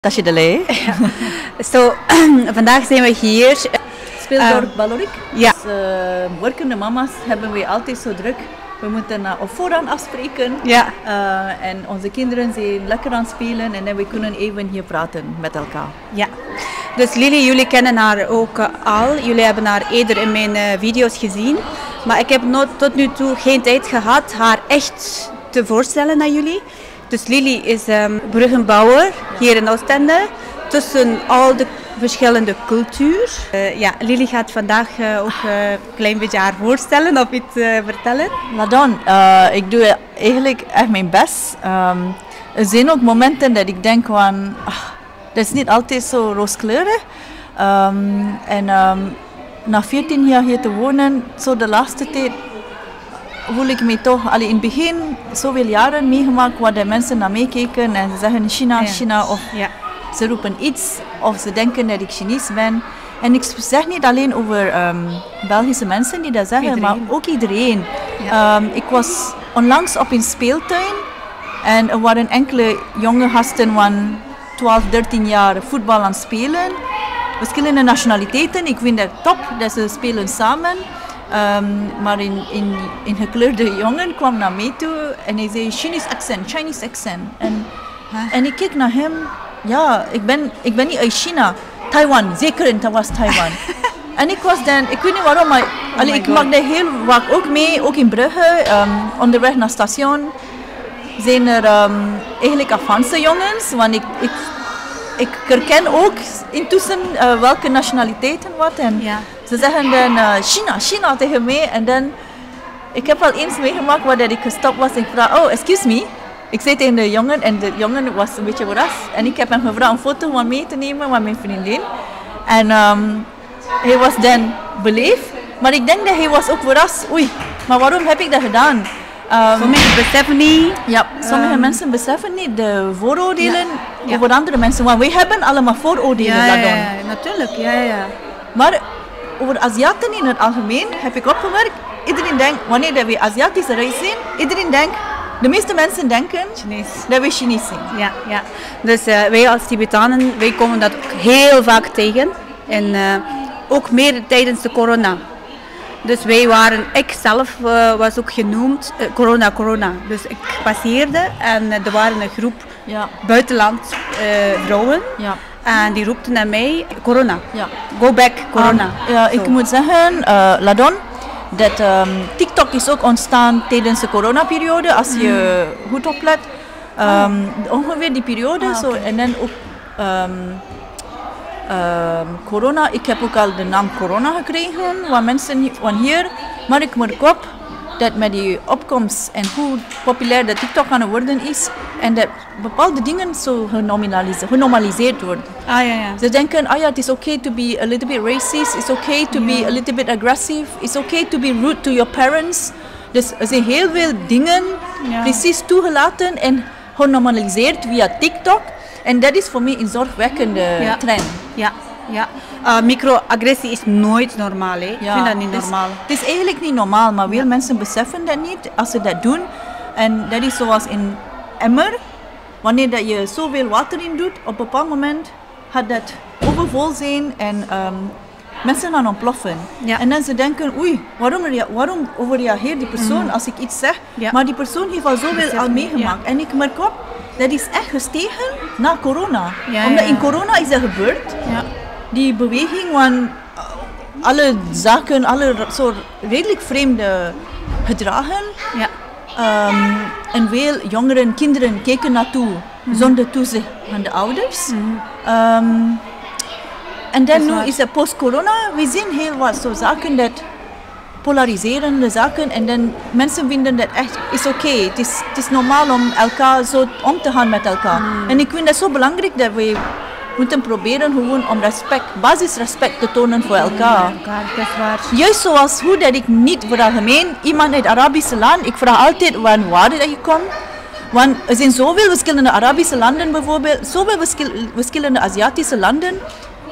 Tasje de Lee. Ja. Vandaag zijn we hier. Speeldorp Ballerik. Ja. Dus, werkende mama's hebben we altijd zo druk. We moeten op voorhand afspreken. Ja. En onze kinderen zijn lekker aan het spelen en dan we kunnen even hier praten met elkaar. Ja. Dus Lily, jullie kennen haar ook al. Jullie hebben haar eerder in mijn video's gezien. Maar ik heb tot nu toe geen tijd gehad haar echt te voorstellen aan jullie. Dus Lily is bruggenbouwer hier in Oostende. Tussen al de verschillende cultuur. Lily gaat vandaag ook een klein beetje haar voorstellen of iets vertellen. Laat dan, ik doe eigenlijk echt mijn best. Er zijn ook momenten dat ik denk van, dat is niet altijd zo rooskleurig. Na 14 jaar hier te wonen, zo de laatste tijd voel ik me toch, in het begin zoveel jaren meegemaakt waar de mensen naar mij kijken en ze zeggen China, China of ze roepen iets of ze denken dat ik Chinees ben. En ik zeg niet alleen over Belgische mensen die dat zeggen, maar ook iedereen. Ja. Ik was onlangs op een speeltuin en er waren enkele jonge gasten van 12, 13 jaar voetbal aan het spelen. Verschillende nationaliteiten, ik vind dat top dat ze spelen samen. Maar een gekleurde jongen kwam naar mij toe en hij zei Chinese accent. En ik keek naar hem, ja, ik ben niet uit China. Taiwan, zeker dat was Taiwan. En ik was dan, ik weet niet waarom, maar ik maak dat heel vaak ook mee, ook in Brugge, onderweg naar het station. Zijn er eigenlijk Afghaanse jongens, want ik herken ook intussen welke nationaliteiten wat. En ze zeggen dan China tegen mij. En dan, ik heb al eens meegemaakt waar ik gestopt was en ik vraag, oh, excuse me. Ik zei tegen de jongen en de jongen was een beetje verrast. En ik heb hem gevraagd een foto van mee te nemen van mijn vriendin. En hij was dan beleefd. Maar ik denk dat hij was ook verrast. Oei, maar waarom heb ik dat gedaan? Sommigen beseffen niet. Ja, sommige mensen beseffen niet de vooroordelen over andere mensen. Want wij hebben allemaal vooroordelen. Ja, natuurlijk. Ja. Maar over Aziaten in het algemeen heb ik opgemerkt. Iedereen denkt, wanneer we Aziatische race zijn, iedereen denkt, de meeste mensen denken dat we Chinees zijn. Ja. Dus wij als Tibetanen, wij komen dat ook heel vaak tegen. En ook meer tijdens de corona. Dus wij waren, ik zelf was ook genoemd, corona. Dus ik passeerde en er waren een groep buitenland vrouwen. Ja. En die roepten naar mij, corona, go back, corona. Ik moet zeggen, Ladon, dat TikTok is ook ontstaan tijdens de coronaperiode, als je goed oplet. Ongeveer die periode, en dan ook corona. Ik heb ook al de naam corona gekregen, van mensen van hier. Maar ik merk op dat met die opkomst en hoe populair dat TikTok aan het worden is en dat bepaalde dingen zo genormaliseerd worden. Ze denken, het is okay to be a little bit racist, it's okay to be a little bit aggressive, it's okay to be rude to your parents. Dus er zijn heel veel dingen precies toegelaten en genormaliseerd via TikTok. En dat is voor mij een zorgwekkende trend. Ja. Microagressie is nooit normaal, hè? Ik vind dat niet normaal. Het is eigenlijk niet normaal, maar veel mensen beseffen dat niet als ze dat doen. En dat is zoals in emmer. Wanneer dat je zoveel water in doet, op een bepaald moment gaat dat overvol zijn en mensen gaan ontploffen. Ja. En dan ze denken, oei, waarom overreageert die persoon als ik iets zeg? Ja. Maar die persoon heeft al zoveel al meegemaakt. En ik merk op, dat is echt gestegen na corona. Omdat in corona is dat gebeurd. Ja. Die beweging van alle zaken, alle soort redelijk vreemde gedragen. Ja. En veel jongeren, kinderen keken naartoe zonder toezicht van de ouders. En dan nu is het post-corona. We zien heel wat zo zaken dat polariserende zaken en dan mensen vinden dat echt is oké. Het is normaal om elkaar zo om te gaan met elkaar. En ik vind dat zo belangrijk dat we moeten proberen gewoon om basisrespect te tonen voor elkaar. Dat is waar. Juist zoals hoe dat ik niet voor algemeen iemand uit het Arabische land, ik vraag altijd waar dat je komt. Want er zijn zoveel verschillende Arabische landen bijvoorbeeld, zoveel verschillende Aziatische landen.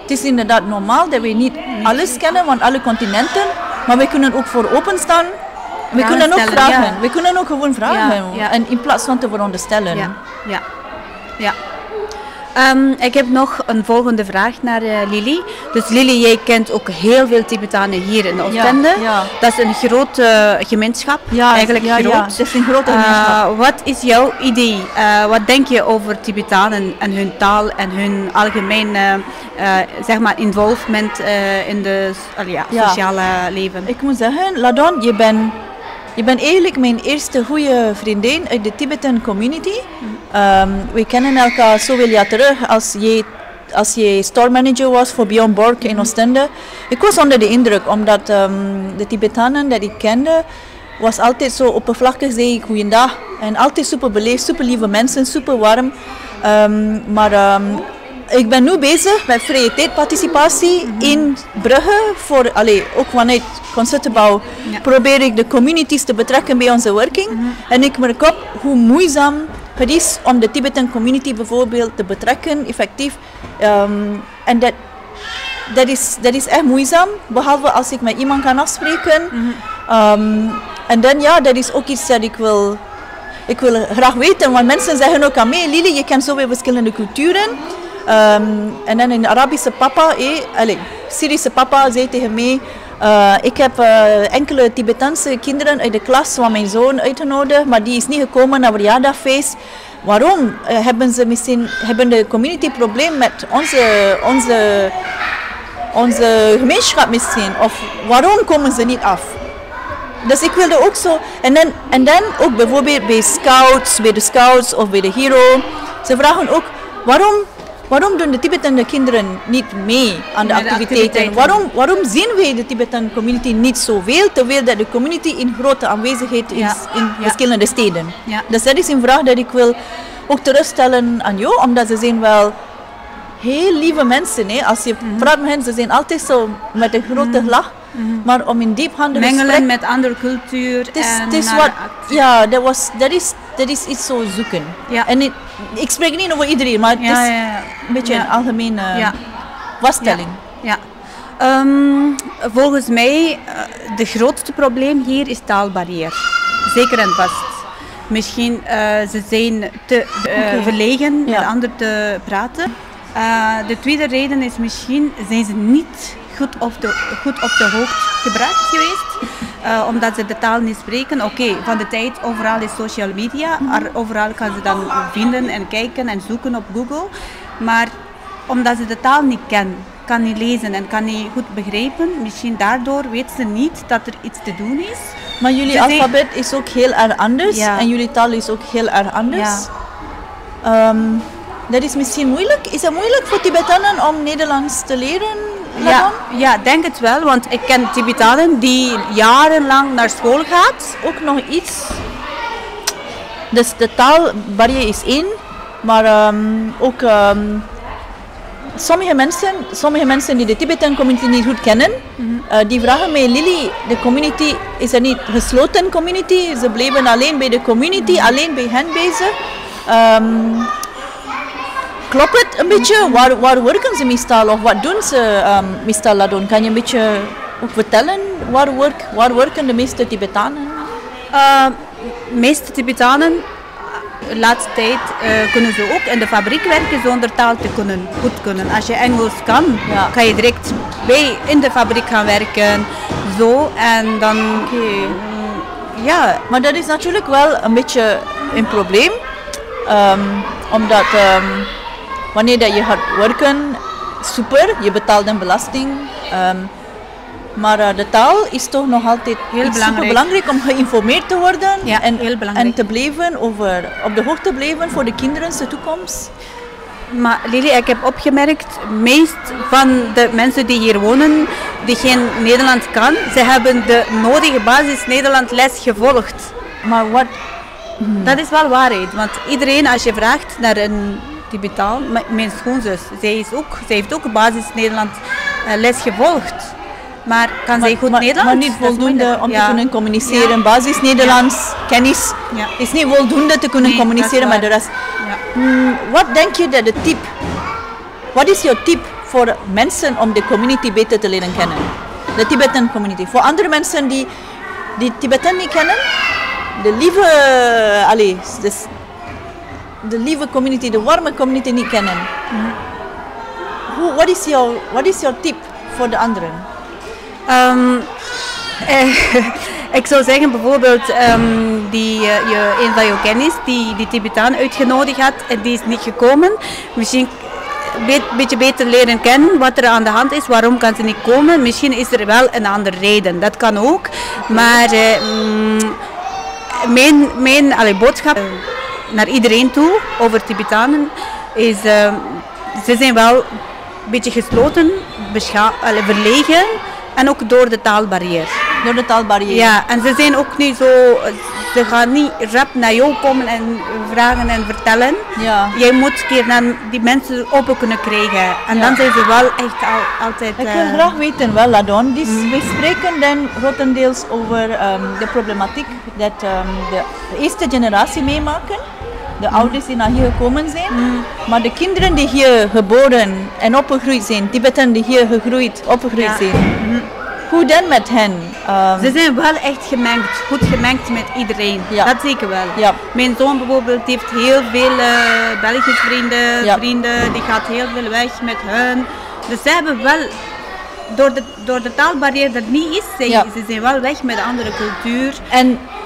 Het is inderdaad normaal dat we niet alles kennen van alle continenten, maar we kunnen ook voor openstaan. We kunnen ook vragen. We kunnen ook gewoon vragen. En in plaats van te veronderstellen. Ja. Ik heb nog een volgende vraag naar Lili. Dus Lili, jij kent ook heel veel Tibetanen hier in Oostende. Ja. Dat is een grote gemeenschap, eigenlijk groot. Ja, dat is een grote gemeenschap. Wat is jouw idee? Wat denk je over Tibetanen en hun taal en hun algemeen zeg maar involvement in de sociale leven? Ik moet zeggen, Ladon, je bent eigenlijk mijn eerste goede vriendin uit de Tibetan community. We kennen elkaar zoveel jaar terug als je store manager was voor Beyond Borg in Oostende. Ik was onder de indruk, omdat de Tibetanen die ik kende, was altijd zo oppervlakkig, zei ik goeiedag. En altijd super beleefd, super lieve mensen, super warm. Maar ik ben nu bezig met vrije tijdparticipatie in Brugge. Ook vanuit Concertgebouw probeer ik de communities te betrekken bij onze working. En ik merk op hoe moeizaam het is om de Tibetan community bijvoorbeeld te betrekken, effectief. En dat is echt moeizaam, behalve als ik met iemand kan afspreken. En dan dat is ook iets dat ik wil graag weten, want mensen zeggen ook aan mij, Lili, je kent zoveel verschillende culturen. En dan een Arabische papa, Syrische papa zei tegen mij, ik heb enkele Tibetanse kinderen uit de klas van mijn zoon uitgenodigd, maar die is niet gekomen naar het verjaardagfeest. Waarom? Hebben de community probleem met onze gemeenschap misschien? Of waarom komen ze niet af? Dus ik wilde ook zo, en dan ook bijvoorbeeld bij de scouts of bij de hero, ze vragen ook, waarom doen de Tibetan kinderen niet mee aan de activiteiten? Waarom zien wij de Tibetan community niet zoveel, terwijl dat de community in grote aanwezigheid is in verschillende steden? Ja. Dus dat is een vraag die ik wil ook terugstellen aan jou, omdat ze zijn wel heel lieve mensen. Hè? Als je praat met hen, ze zijn altijd zo met een grote lach. Maar om in diephandig mengelen met andere cultuur. Dat is iets zo zoeken. Ja. En ik spreek niet over iedereen, maar het is een beetje een algemene vaststelling. Ja. Volgens mij, de grootste probleem hier is taalbarrière. Zeker en vast. Misschien ze zijn te verlegen met anderen te praten. De tweede reden is misschien zijn ze niet goed op de hoogte gebracht geweest, omdat ze de taal niet spreken. Oké, van de tijd overal is social media, overal kan ze dan vinden en kijken en zoeken op Google, maar omdat ze de taal niet kennen, kan niet lezen en kan niet goed begrijpen, misschien daardoor weet ze niet dat er iets te doen is. Maar jullie alfabet is ook heel erg anders en jullie taal is ook heel erg anders. Dat is misschien moeilijk. Is het moeilijk voor Tibetanen om Nederlands te leren? Ja, denk het wel, want ik ken Tibetanen die jarenlang naar school gaat. Ook nog iets. Dus de taalbarrière is één, maar ook sommige mensen die de Tibetan community niet goed kennen, die vragen mij, Lili, de community is een niet gesloten community, ze blijven alleen bij de community, alleen bij hen bezig. Klopt het een beetje? Waar werken ze meestal of wat doen ze meestal Ladon? Kan je een beetje ook vertellen waar werken de meeste Tibetanen? De meeste Tibetanen, de laatste tijd kunnen ze ook in de fabriek werken zonder taal te goed kunnen. Als je Engels kan, kan je direct in de fabriek gaan werken. Zo en dan... Maar dat is natuurlijk wel een beetje een probleem. Omdat... wanneer dat je gaat werken, super, je betaalt een belasting. Maar de taal is toch nog altijd super belangrijk om geïnformeerd te worden en te blijven op de hoogte blijven voor de kinderen zijn toekomst. Maar Lili, ik heb opgemerkt, meest van de mensen die hier wonen, die geen Nederlands kan, ze hebben de nodige basis Nederlands les gevolgd. Maar wat? Dat is wel waarheid, want iedereen als je vraagt naar een Tibetaan, mijn schoonzus, zij heeft ook basis Nederlands les gevolgd. Maar kan zij goed Nederlands? Maar niet voldoende om te kunnen communiceren. Basis Nederlands, kennis, is niet voldoende te kunnen communiceren met de rest. Wat denk je dat de tip, wat is jouw tip voor mensen om de community beter te leren kennen? De Tibetan community. Voor andere mensen die Tibetan niet kennen, de lieve, de lieve community, de warme community niet kennen. Wat is jouw tip voor de anderen? Ik zou zeggen bijvoorbeeld een van je kennis die Tibetaan uitgenodigd had en die is niet gekomen. Misschien een beetje beter leren kennen wat er aan de hand is, waarom kan ze niet komen. Misschien is er wel een andere reden, dat kan ook. Maar mijn boodschap naar iedereen toe over Tibetanen is, ze zijn wel een beetje gesloten, verlegen en ook door de taalbarrière. Door de taalbarrière? Ja, en ze zijn ook niet zo, ze gaan niet rap naar jou komen en vragen en vertellen. Ja. Jij moet een keer naar die mensen open kunnen krijgen en dan zijn ze wel echt altijd... Ik wil graag weten, wel Ladon, we spreken dan grotendeels over de problematiek dat de eerste generatie meemaken. De ouders die naar hier gekomen zijn, maar de kinderen die hier geboren en opgegroeid zijn, Tibetanen die hier opgegroeid zijn, hoe dan met hen? Ze zijn wel echt gemengd, goed gemengd met iedereen, dat zeker wel. Ja. Mijn zoon bijvoorbeeld heeft heel veel Belgische vrienden, die gaat heel veel weg met hen. Dus ze hebben wel, door de taalbarrière dat niet is, ze zijn wel weg met de andere cultuur.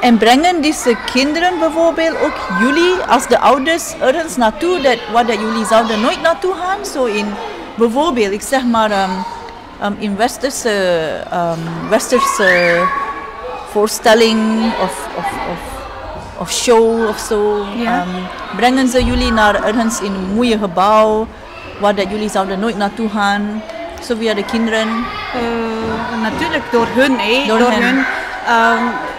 En brengen deze kinderen bijvoorbeeld ook jullie als de ouders ergens naartoe waar jullie zouden nooit naartoe gaan? Zo in bijvoorbeeld, ik zeg maar in westerse voorstelling of show of zo. Ja. Brengen ze jullie naar ergens in een mooie gebouw waar jullie zouden nooit naartoe gaan? Zo via de kinderen? Natuurlijk door hun.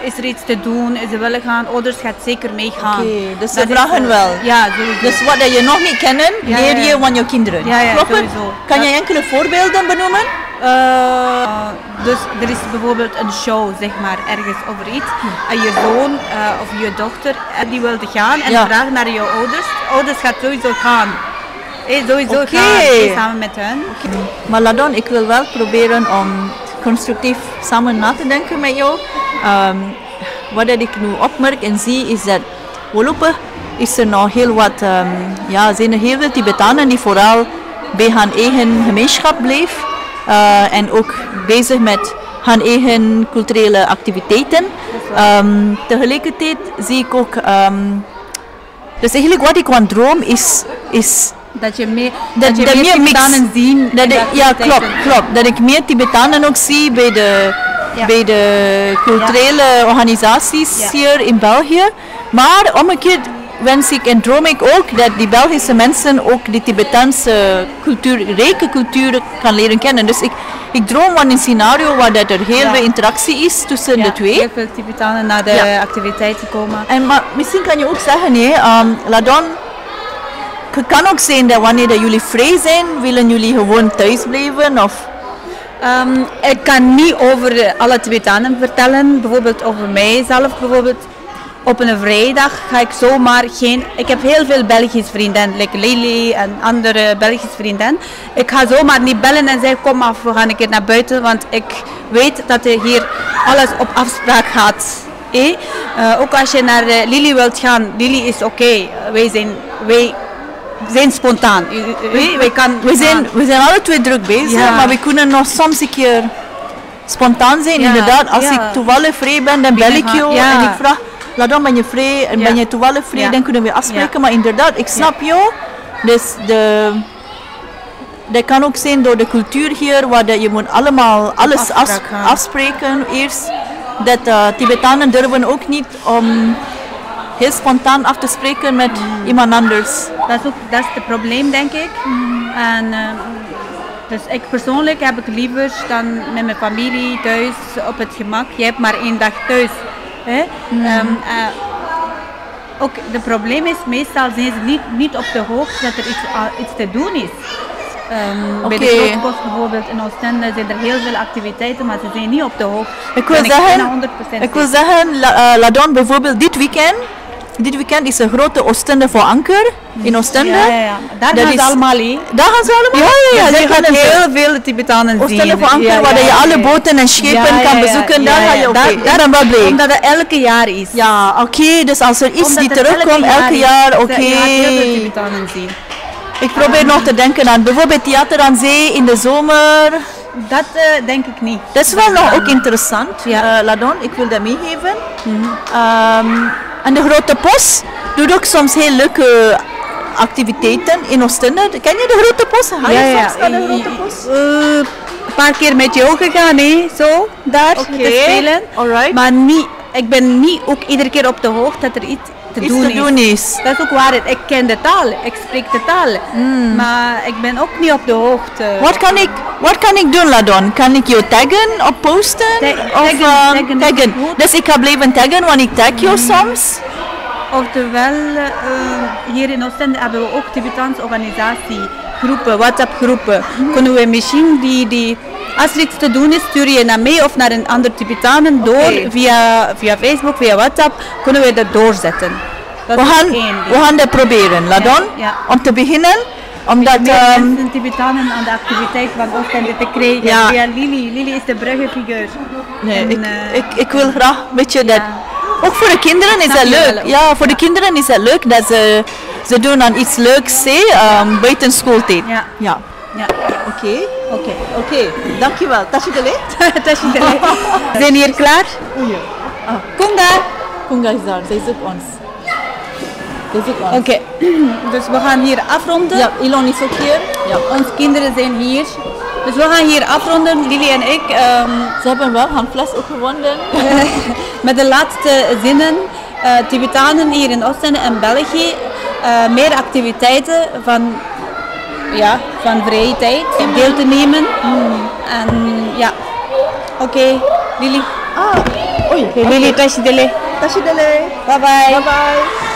Is er iets te doen, ze willen gaan, ouders gaat zeker meegaan. Oké, dus ze vragen wel. Ja, sowieso. Dus wat je nog niet kennen, leer je van je kinderen. Ja, klopt het? Sowieso. Kan je enkele voorbeelden benoemen? Dus er is bijvoorbeeld een show, zeg maar, ergens over iets. En je zoon of je dochter, die wilde gaan en vragen naar je ouders. Ouders gaat sowieso gaan. Sowieso gaan, samen met hen. Okay. Maar Ladon, ik wil wel proberen om constructief samen na te denken met jou. Wat ik nu opmerk en zie is dat voorlopig is er nog heel wat, zijn er heel veel Tibetanen die vooral bij hun eigen gemeenschap blijven en ook bezig met hun eigen culturele activiteiten. Tegelijkertijd zie ik ook, dus eigenlijk wat ik aan droom is dat je meer Tibetanen zien. Klopt. Dat ik meer Tibetanen ook zie bij de culturele organisaties hier in België. Maar omgekeerd wens ik en droom ik ook dat die Belgische mensen ook de Tibetaanse rijke cultuur kan leren kennen. Dus ik droom van een scenario waar dat er heel veel interactie is tussen de twee. Heel veel Tibetanen naar de activiteiten komen. Maar misschien kan je ook zeggen, Ladon, het kan ook zijn dat wanneer jullie vrij zijn, willen jullie gewoon thuis blijven? Of? Ik kan niet over alle Tibetanen vertellen, bijvoorbeeld over mijzelf. Bijvoorbeeld op een vrijdag ga ik zomaar geen... Ik heb heel veel Belgische vrienden, like Lily en andere Belgische vrienden. Ik ga zomaar niet bellen en zeggen, kom af, we gaan een keer naar buiten, want ik weet dat er hier alles op afspraak gaat. Ook als je naar Lily wilt gaan, Lily is oké. Wij zijn spontaan. We zijn alle twee druk bezig, maar we kunnen nog soms een keer spontaan zijn. Inderdaad, als ik toevallig vrij ben, dan bel ik jou en ik vraag, Ladon, ben je vrij en ben je toevallig vrij, dan kunnen we afspreken. Maar inderdaad, ik snap jou. Dus dat kan ook zijn door de cultuur hier, waar je moet allemaal alles afspreken eerst. Dat Tibetanen durven ook niet om heel spontaan af te spreken met iemand anders. Dat is het probleem, denk ik. En, dus ik persoonlijk heb ik liever dan met mijn familie thuis op het gemak. Je hebt maar 1 dag thuis. Ook het probleem is, meestal zijn ze niet op de hoogte dat er iets te doen is. Bij de Grootbos bijvoorbeeld in Oostende zijn er heel veel activiteiten, maar ze zijn niet op de hoogte. Ik wil zeggen, Ladon, bijvoorbeeld dit weekend dit weekend is een grote Oostende voor Anker in Oostende. Ja. Daar gaan ze allemaal heen. Daar gaan ze allemaal? Ja, je gaat heel veel Tibetanen zien. Oostende voor Anker, waar je alle boten en schepen kan bezoeken. Daar ga je ook heen. Daar ben blij. Omdat het elke jaar is. Ja, oké. Dus als er iets die terugkomt elke jaar, oké. Je gaat heel veel Tibetanen zien. Ik probeer nog te denken aan bijvoorbeeld Theater aan Zee in de zomer. Dat denk ik niet. Dat is wel nog ook interessant. Ladon, ik wil dat meegeven. En de Grote Bos doet ook soms heel leuke activiteiten in Oostende. Ken je de Grote Bos? Ga je soms naar de Grote Bos? Een paar keer met jou gegaan, zo, daar te spelen. Alright. Maar niet, ik ben niet ook iedere keer op de hoogte dat er iets te doen is. Dat is ook waar. Ik ken de taal, ik spreek de taal. Maar ik ben ook niet op de hoogte. Wat kan ik doen, Ladon? Kan ik jou taggen of posten? Taggen. Dus ik ga blijven taggen, want ik tag jou soms. Oftewel, hier in Oostende hebben we ook Tibetaanse organisatiegroepen, WhatsApp-groepen. Kunnen we misschien als er iets te doen is, stuur je naar mij of naar een ander Tibetanen door via Facebook, via WhatsApp, kunnen we dat doorzetten. We gaan dat proberen, Ladon, om te beginnen. Omdat mensen Tibetanen aan de activiteit van Oostende te krijgen. Via Lili is de bruggenfiguur. Nee, ik wil graag een beetje dat. Ook voor de kinderen is dat leuk. Ja, voor de kinderen is het leuk dat ze doen aan iets leuks buiten schooltijd. Ja. Oké. Dankjewel. Tashidele. Tashidele. Zijn hier klaar? Kunga is daar. Zij zoekt ons. Oké. Dus we gaan hier afronden. Ja, Elon is ook hier. Ja. Onze kinderen zijn hier. Dus we gaan hier afronden, Lili en ik. Ze hebben wel een fles ook gewonnen. Met de laatste zinnen. Tibetanen hier in Oostende en België. Meer activiteiten van vrije tijd deel te nemen. En ja, oké. Lili. Oei. Lili, tashidele. Tashidele. Bye bye. Bye bye.